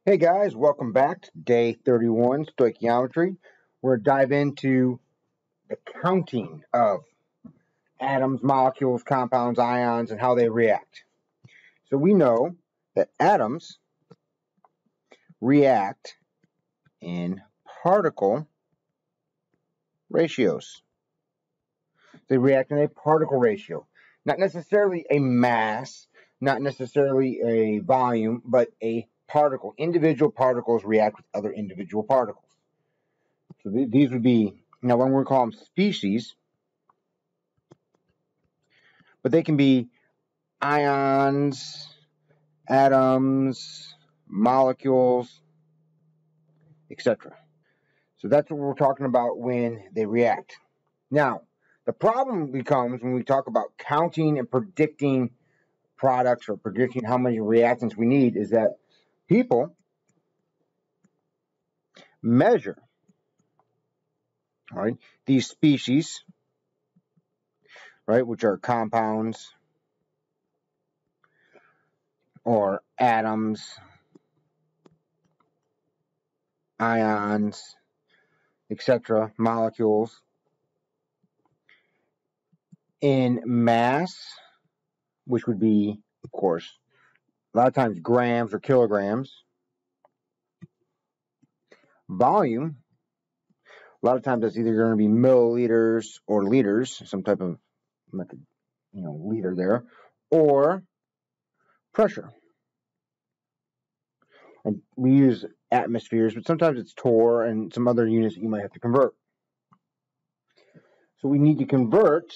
Hey guys, welcome back to day 31, Stoichiometry. We're going to dive into the counting of atoms, molecules, compounds, ions, and how they react. So we know that atoms react in particle ratios. They react in a particle ratio. Not necessarily a mass, not necessarily a volume, but a particle. Individual particles react with other individual particles. So these would be, now when we call them species, but they can be ions, atoms, molecules, etc. So that's what we're talking about when they react. Now, the problem becomes when we talk about counting and predicting products or predicting how many reactants we need is that people measure, right, these species, right, which are compounds or atoms, ions, etc., molecules, in mass, which would be, of course, a lot of times grams or kilograms. Volume, a lot of times that's either going to be milliliters or liters, some type of method, liter there, or pressure. And we use atmospheres, but sometimes it's torr and some other units that you might have to convert. So we need to convert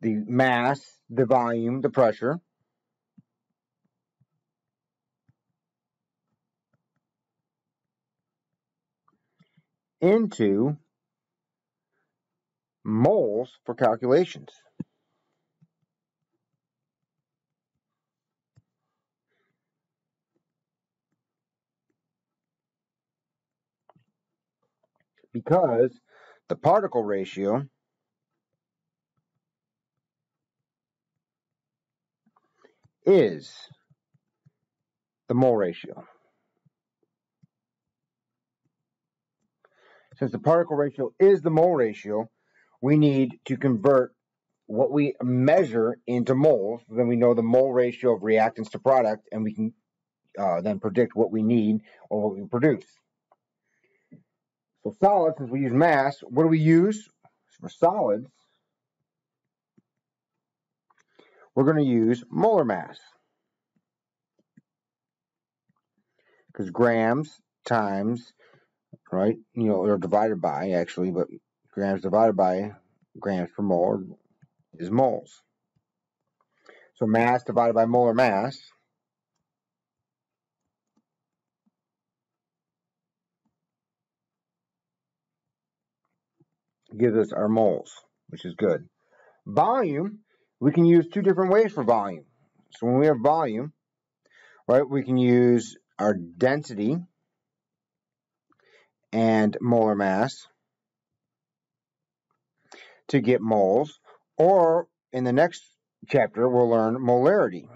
the mass, the volume, the pressure into moles for calculations. Because the particle ratio is the mole ratio. Since the particle ratio is the mole ratio, we need to convert what we measure into moles. Then we know the mole ratio of reactants to product, and we can then predict what we need or what we produce. So solids, since we use mass, what do we use? For solids, we're going to use molar mass. Because grams times, right, or divided by, actually, but grams divided by grams per mole is moles. So mass divided by molar mass gives us our moles, which is good. Volume, we can use two different ways for volume. So when we have volume, right, we can use our density and molar mass to get moles, or in the next chapter, we'll learn molarity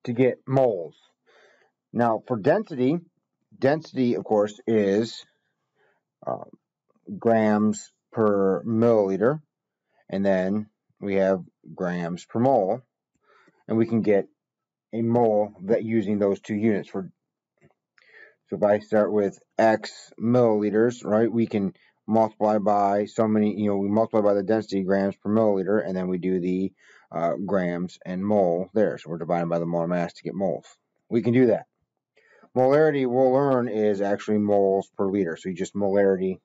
to get moles. Now, for density, of course, is grams per milliliter, and then we have grams per mole, and we can get a mole that using those two units. So if I start with X milliliters, right, we can multiply by so many, we multiply by the density grams per milliliter, and then we do the grams and mole there. So we're dividing by the molar mass to get moles. We can do that. Molarity, we'll learn, is actually moles per liter. So you just molarity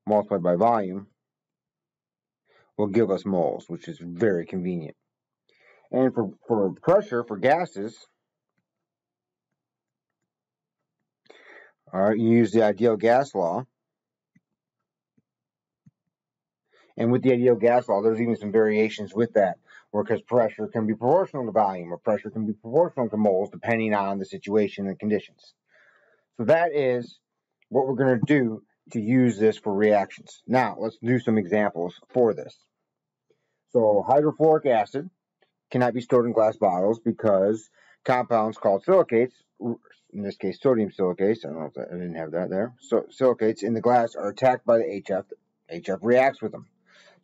multiplied by volume will give us moles, which is very convenient. And for pressure, for gases, all right, you use the ideal gas law. And with the ideal gas law, there's even some variations with that, because pressure can be proportional to volume, or pressure can be proportional to moles, depending on the situation and conditions. So that is what we're going to do to use this for reactions. Now, let's do some examples for this. So, hydrofluoric acid cannot be stored in glass bottles because compounds called silicates, in this case sodium silicates, I don't know if I didn't have that there, so silicates in the glass are attacked by the HF. HF reacts with them.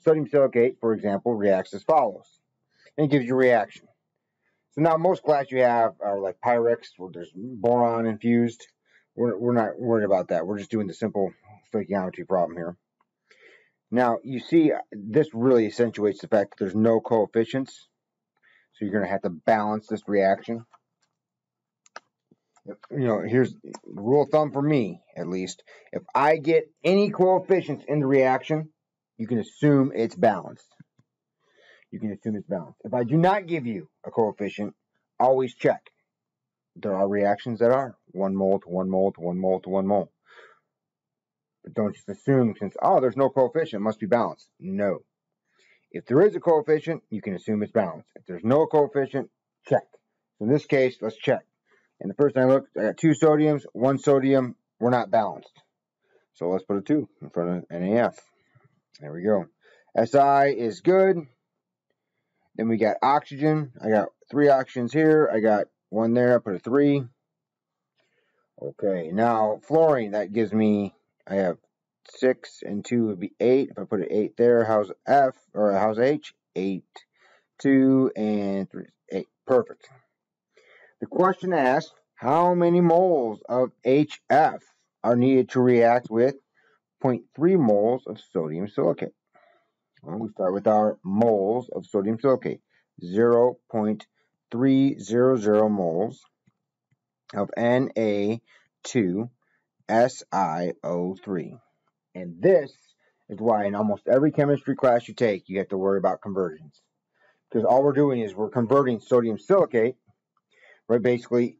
Sodium silicate, for example, reacts as follows, and it gives you a reaction. So now most glass you have are like Pyrex, where there's boron infused. We're not worried about that. We're just doing the simple stoichiometry problem here. Now, you see, this really accentuates the fact that there's no coefficients. So you're going to have to balance this reaction. Here's the rule of thumb for me, at least. If I get any coefficients in the reaction, you can assume it's balanced. If I do not give you a coefficient, always check. There are reactions that are 1 mole to 1 mole to 1 mole to 1 mole. But don't just assume since, there's no coefficient, it must be balanced. No. If there is a coefficient, you can assume it's balanced. If there's no coefficient, check. So in this case, let's check. And the first time I looked, I got 2 sodiums, 1 sodium. We're not balanced. So let's put a 2 in front of NaF. There we go. Si is good. Then we got oxygen. I got 3 oxygens here. I got 1 there. I put a 3. Okay, now fluorine, that gives me, I have 6 and 2 would be 8. If I put an 8 there, how's F, or how's H? 8, 2, and 3, 8. Perfect. The question asks, how many moles of HF are needed to react with 0.3 moles of sodium silicate? Well, we start with our moles of sodium silicate. 0.300 moles of Na2SiO3. And this is why in almost every chemistry class you take, you have to worry about conversions. Because all we're doing is we're converting sodium silicate, right, basically,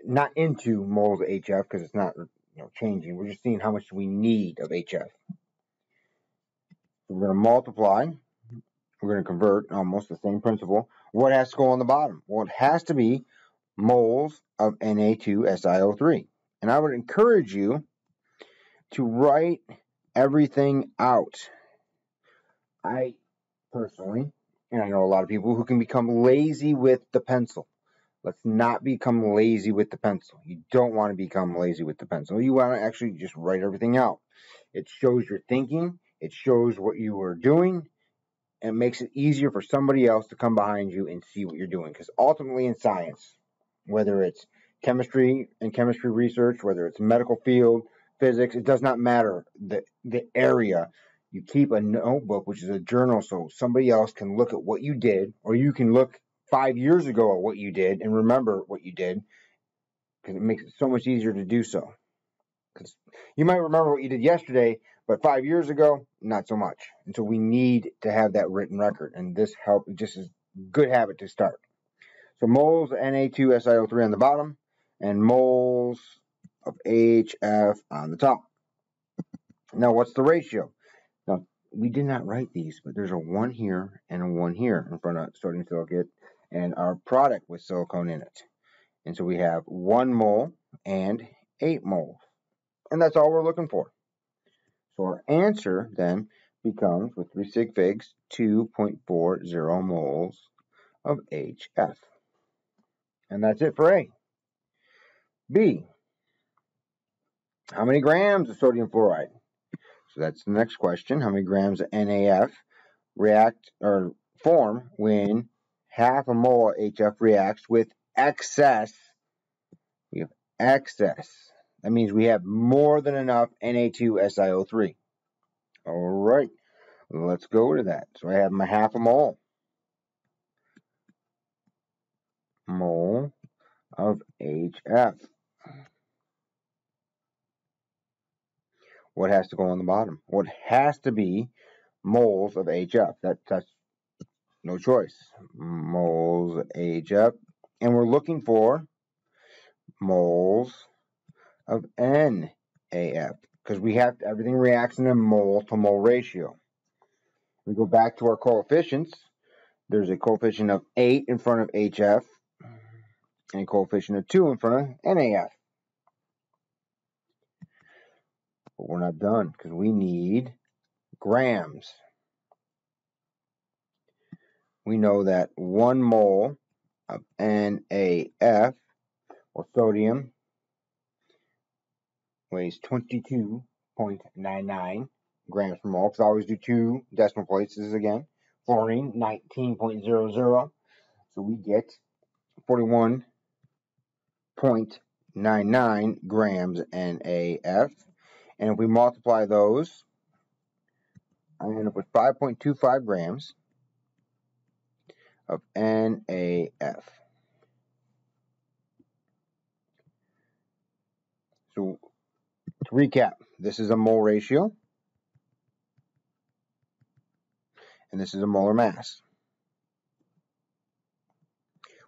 not into moles of HF, because it's not changing. We're just seeing how much we need of HF. We're going to multiply. We're going to convert, almost the same principle. What has to go on the bottom? Well, it has to be moles of Na2SiO3. And I would encourage you to write everything out. I personally, and I know a lot of people who can become lazy with the pencil. Let's not become lazy with the pencil. You don't want to become lazy with the pencil. You want to actually just write everything out. It shows your thinking. It shows what you are doing. And it makes it easier for somebody else to come behind you and see what you're doing. Because ultimately in science, whether it's chemistry and chemistry research, whether it's medical field, physics, it does not matter the area. You keep a notebook, which is a journal, so somebody else can look at what you did, or you can look 5 years ago at what you did and remember what you did, because it makes it so much easier to do so. Because you might remember what you did yesterday, but 5 years ago, not so much. And so we need to have that written record, and this just is a good habit to start. So moles of Na2SiO3 on the bottom, and moles of HF on the top. Now, what's the ratio? Now, we did not write these, but there's a 1 here and a 1 here in front of sodium silicate and our product with silicone in it. And so we have 1 mole and 8 moles. And that's all we're looking for. So our answer then becomes, with 3 sig figs, 2.40 moles of HF. And that's it for A. B, how many grams of sodium fluoride? So that's the next question. How many grams of NaF react or form when half a mole of HF reacts with excess? We have excess. That means we have more than enough Na2SiO3. All right, let's go to that. So I have my half a mole. Mole of HF. What has to go on the bottom? Well, it has to be moles of HF. That's no choice. Moles of HF. And we're looking for moles of NaF, because we have everything reacts in a mole to mole ratio. We go back to our coefficients. There's a coefficient of 8 in front of HF and a coefficient of 2 in front of NaF. But we're not done because we need grams. We know that 1 mole of NaF, or sodium, weighs 22.99 grams per mole, because I always do 2 decimal places again. Fluorine, 19.00. So we get 41.99 grams NaF. And if we multiply those, I end up with 5.25 grams of NaF. So to recap, this is a mole ratio, and this is a molar mass,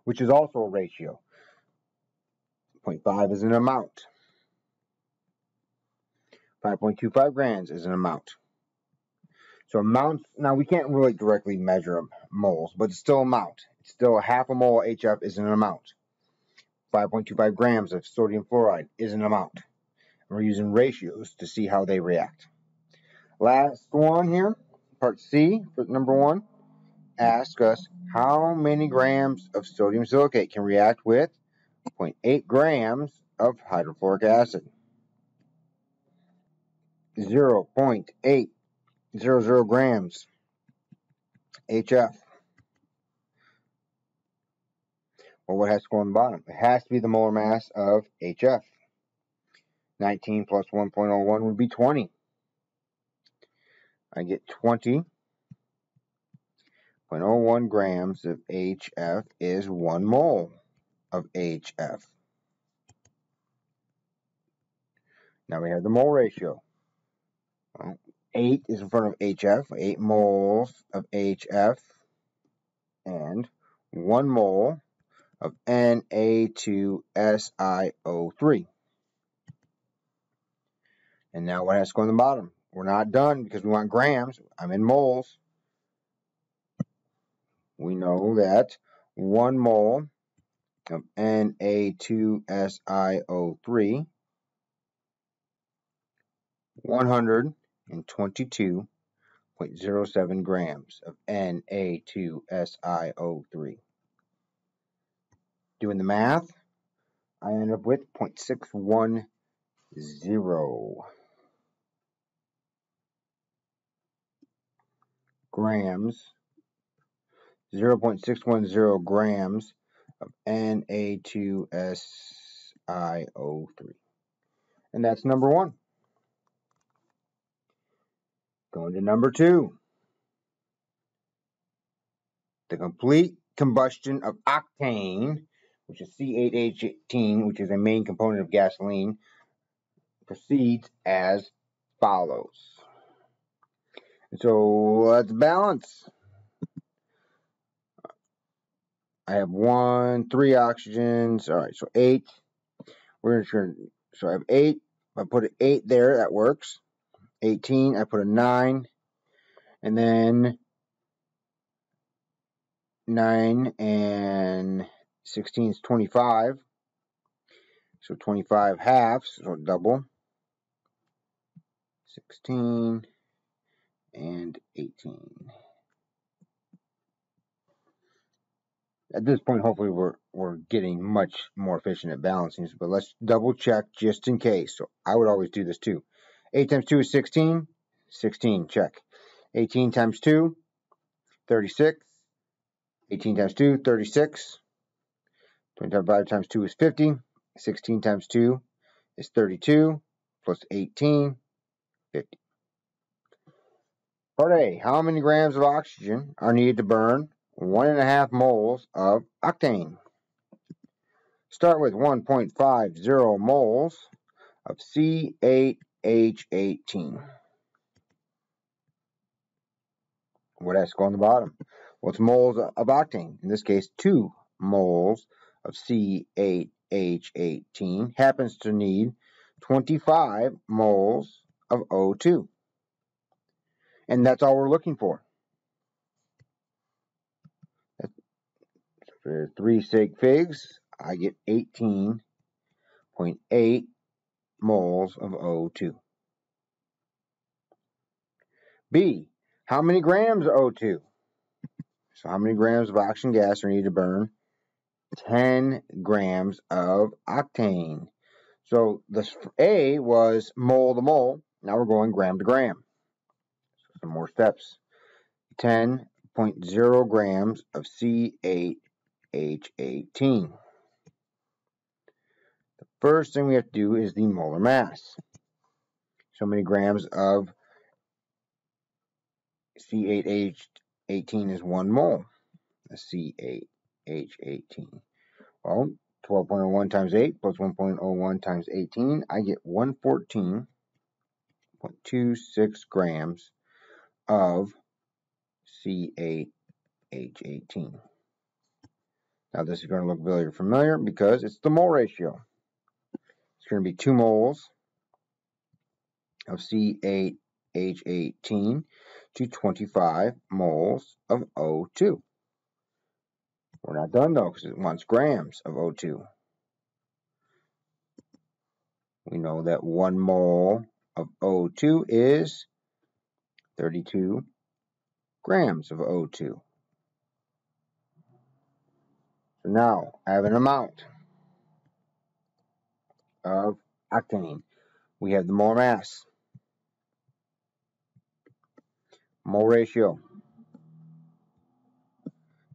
which is also a ratio. 0.5 is an amount. 5.25 grams is an amount. So amounts, now we can't really directly measure moles, but it's still amount. It's still half a mole of HF is an amount. 5.25 grams of sodium fluoride is an amount. We're using ratios to see how they react. Last one here, part C, for number 1, asks us how many grams of sodium silicate can react with 0.8 grams of hydrofluoric acid. 0.800 grams HF. Well, what has to go on the bottom? It has to be the molar mass of HF. 19 plus 1.01 would be 20. I get 20.01 grams of HF is 1 mole of HF. Now we have the mole ratio. Well, 8 is in front of HF, 8 moles of HF, and 1 mole of Na2SiO3. And now what has to go on the bottom? We're not done because we want grams. I'm in moles. We know that 1 mole of Na2SiO3, 122.07 grams of Na2SiO3. Doing the math, I end up with 0.610 grams, 0.610 grams of Na2SiO3. And that's number 1. Going to number 2. The complete combustion of octane, which is C8H18, which is a main component of gasoline, proceeds as follows. So let's balance. I have 3 oxygens. All right, so 8. So I have 8. I put an 8 there, that works. 18, I put a 9. And then 9 and 16 is 25. So 25 halves, so double. 16 and 18. At this point, hopefully we're getting much more efficient at balancing, but let's double check just in case. So I would always do this too. 8 times 2 is 16. 16, check. 18 times 2, 36. 18 times 2, 36. 25 times 2 is 50. 16 times 2 is 32. Plus 18, 50. Part A, how many grams of oxygen are needed to burn 1.5 moles of octane? Start with 1.50 moles of C8H18. What has to go on the bottom? What's moles of octane? In this case, 2 moles of C8H18 happens to need 25 moles of O2. And that's all we're looking for. For 3 sig figs, I get 18.8 moles of O2. B, how many grams of O2? So how many grams of oxygen gas are needed to burn 10 grams of octane? So this A was mole to mole. Now we're going gram to gram. So some more steps. 10.0 grams of C8H18. The first thing we have to do is the molar mass. So many grams of C8H18 is 1 mole. C8H18. Well, 12.01 times 8 plus 1.01 times 18, I get 114.26 grams of C8H18. Now this is going to look very familiar because it's the mole ratio. It's going to be 2 moles of C8H18 to 25 moles of O2. We're not done though because it wants grams of O2. We know that 1 mole of O2 is 32 grams of O2. So now I have an amount of octane. We have the mole mass, mole ratio,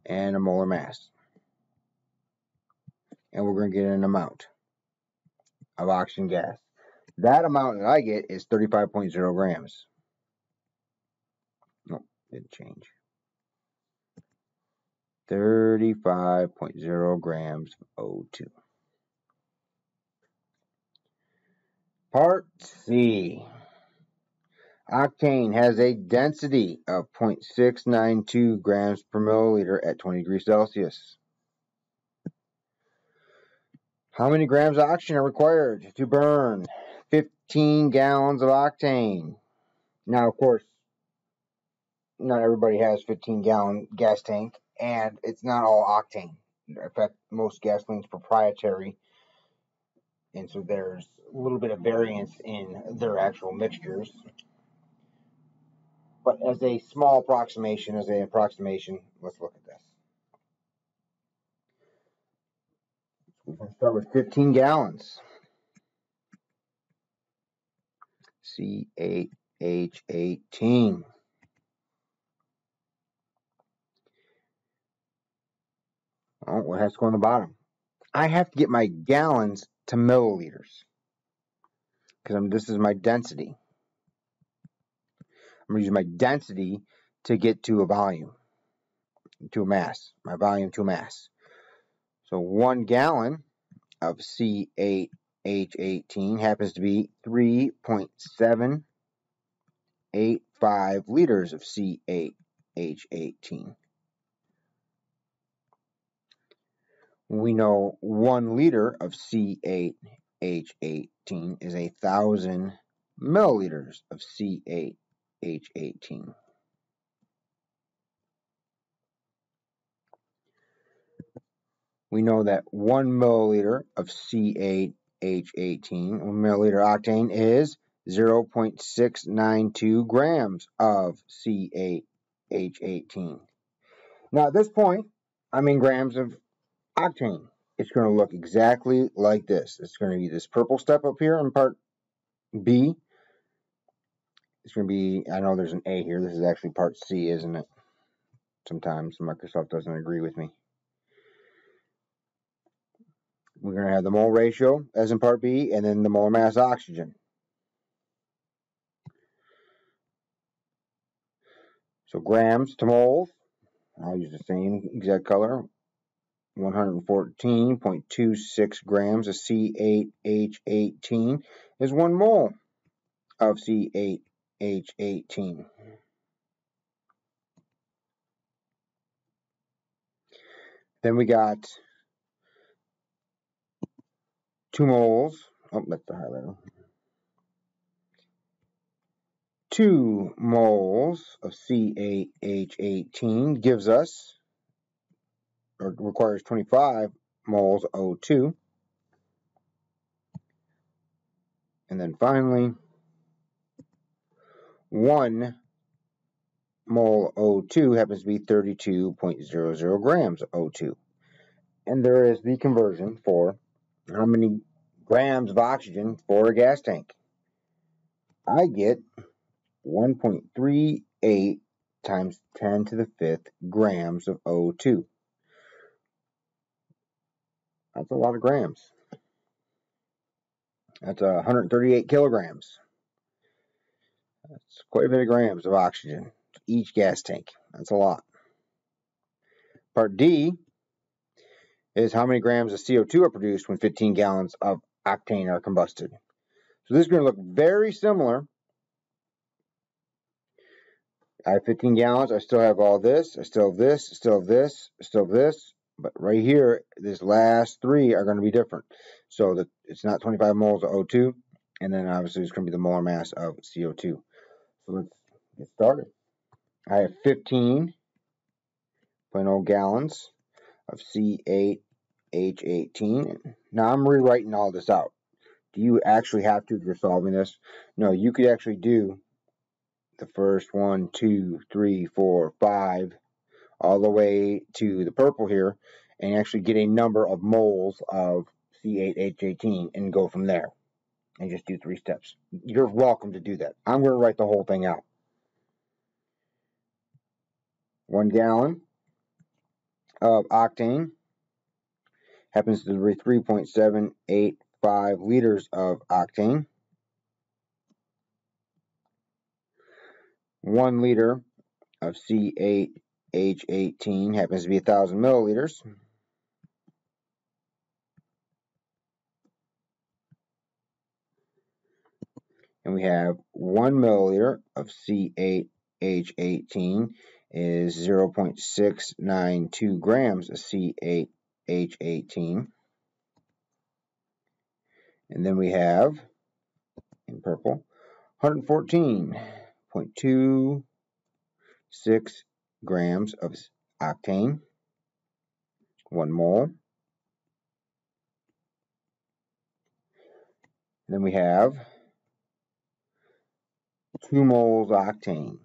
and a molar mass. And we're going to get an amount of oxygen gas. That amount that I get is 35.0 grams. Nope, didn't change. 35.0 grams of O2. Part C. Octane has a density of 0.692 grams per milliliter at 20 degrees Celsius. How many grams of oxygen are required to burn 15 gallons of octane? Now, of course, not everybody has 15-gallon gas tank, and it's not all octane. In fact, most gasoline is proprietary, and so there's a little bit of variance in their actual mixtures. But as a small approximation, let's look at this. We're going to start with 15 gallons. C8H18. Oh, what has to go on the bottom? I have to get my gallons to milliliters because this is my density. I'm going to use my density to get to a volume, to a mass, my volume to a mass. So 1 gallon of C8H18 happens to be 3.785 liters of C8H18. We know 1 liter of C8H18 is 1,000 milliliters of C8H18. We know that 1 milliliter of C8H18, 1 milliliter octane, is 0.692 grams of C8H18. Now at this point, I'm in grams of octane. It's going to look exactly like this. It's going to be this purple step up here in part B. It's going to be, I know there's an A here. This is actually part C, isn't it? Sometimes Microsoft doesn't agree with me. We're going to have the mole ratio as in part B, and then the molar mass oxygen. So grams to moles, I'll use the same exact color. 114.26 grams of C8H18 is 1 mole of C8H18. Then we got 2 moles. Oh, that's the highlighter. 2 moles of C8H18 gives us, or requires 25 moles of O2. And then finally, 1 mole of O2 happens to be 32.00 grams of O2. And there is the conversion for how many grams of oxygen for a gas tank. I get 1.38 times 10 to the 5th grams of O2. That's a lot of grams. That's 138 kilograms. That's quite a bit of grams of oxygen to each gas tank. That's a lot. Part D is how many grams of CO2 are produced when 15 gallons of octane are combusted. So this is going to look very similar. I have 15 gallons. I still have all this. I still have this. I still have this. I still have this. But right here, these last three are going to be different. So that it's not 25 moles of O2. And then obviously it's going to be the molar mass of CO2. So let's get started. I have 15.0 gallons of C8H18. Now I'm rewriting all this out. Do you actually have to if you're solving this? No, you could actually do the first 1, 2, 3, 4, 5, all the way to the purple here, and actually get a number of moles of C8H18 and go from there. And just do 3 steps. You're welcome to do that. I'm going to write the whole thing out. 1 gallon of octane happens to be 3.785 liters of octane. 1 liter of C8H18 happens to be 1,000 milliliters. And we have 1 milliliter of C8H18 is 0.692 grams of C8H18. And then we have, in purple, 114.26 grams of octane, 1 mole. And then we have 2 moles octane.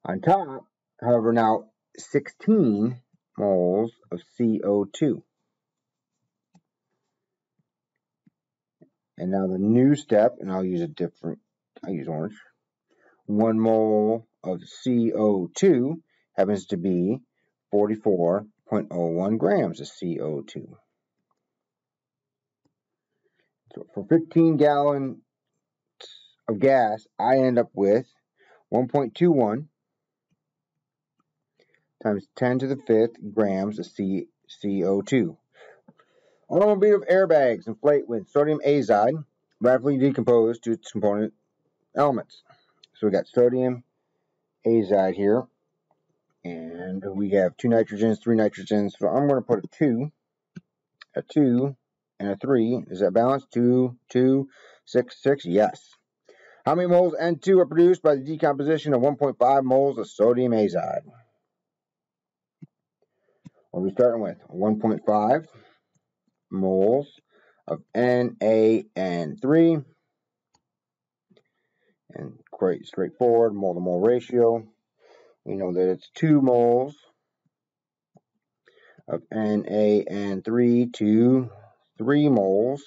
On top, however, now 16 moles of CO2. And now the new step, and I'll use orange. 1 mole of CO2 happens to be 44.01 grams of CO2. So for 15 gallons of gas, I end up with 1.21 times 10 to the 5th grams of CO2. Automobile airbags inflate with sodium azide, rapidly decompose to its component elements. So we got sodium azide here, and we have 2 nitrogens, 3 nitrogens. So I'm going to put a 2, and a 3. Is that balanced? 2, 2, 6, 6. Yes. How many moles N2 are produced by the decomposition of 1.5 moles of sodium azide? What are we starting with? 1.5 moles of NaN3. And quite straightforward, mole to mole ratio. We know that it's 2 moles of NaN3 to 3 moles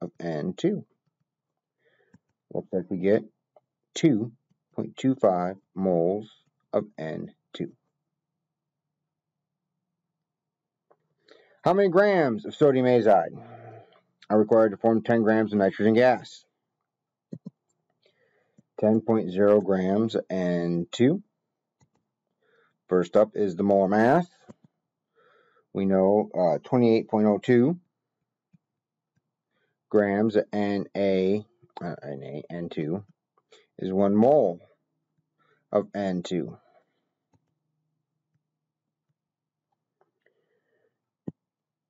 of N2. Looks like we get 2.25 moles of N2. How many grams of sodium azide are required to form 10 grams of nitrogen gas? 10.0 grams of N2. First up is the molar mass. We know 28.02 grams of N2 is 1 mole of N2.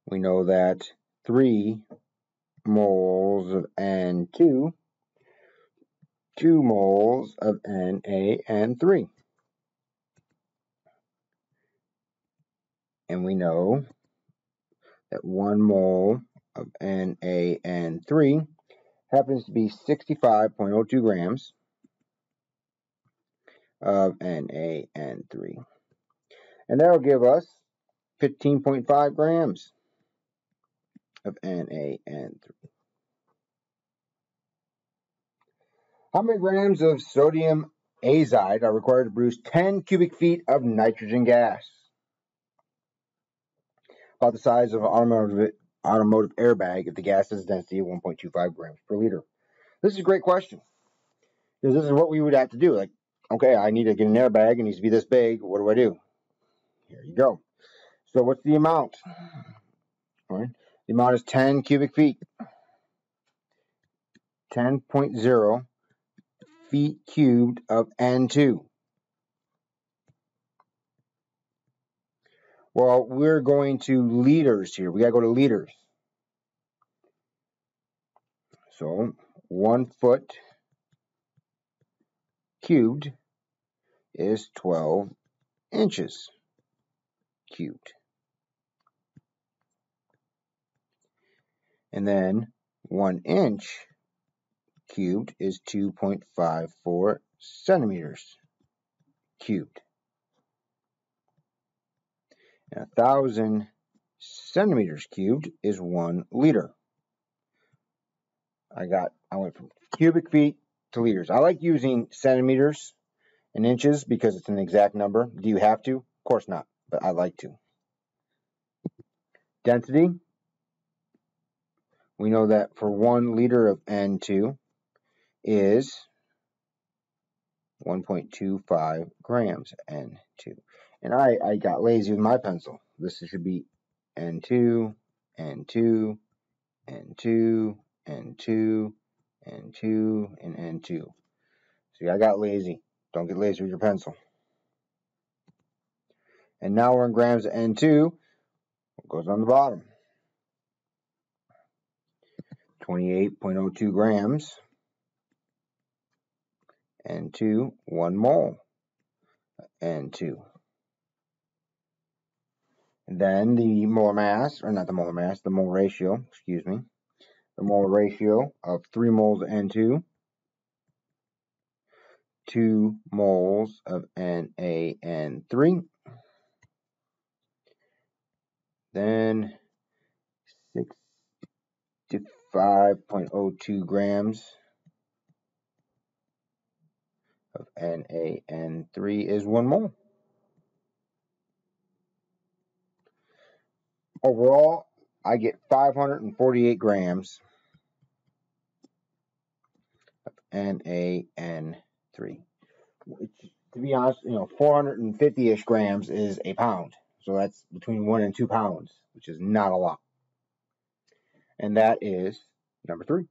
We know that 3 moles of N2, 2 moles of NaN3. And we know that 1 mole of NaN3 happens to be 65.02 grams of NaN3. And that'll give us 15.5 grams of NaN3. How many grams of sodium azide are required to produce 10 cubic feet of nitrogen gas? About the size of an automotive airbag if the gas has a density of 1.25 grams per liter. This is a great question, because this is what we would have to do. Like, okay, I need to get an airbag. It needs to be this big. What do I do? Here you go. So what's the amount? All right. The amount is 10 cubic feet. 10.0 feet cubed of N2. Well, we're going to liters here. We got to go to liters. So 1 foot cubed is 12 inches cubed. And then 1 inch cubed is 2.54 centimeters cubed. And 1,000 centimeters cubed is 1 liter. I went from cubic feet to liters. I like using centimeters and inches because it's an exact number. Do you have to? Of course not, but I like to. Density. We know that for 1 liter of N2 is 1.25 grams N2. And I got lazy with my pencil. This should be N2, N2, N2, N2, N2, and N2. See, I got lazy. Don't get lazy with your pencil. And now we're in grams of N2. What goes on the bottom? 28.02 grams. N2, 1 mole. N2. And then the molar mass, or not the molar mass, the mole ratio, excuse me. The molar ratio of 3 moles of N2, 2 moles of NaN3, then 65.02 grams of NaN3 is 1 mole. Overall, I get 548 grams of NaN3. Which, to be honest, 450-ish grams is a pound. So that's between 1 and 2 pounds, which is not a lot. And that is number 3.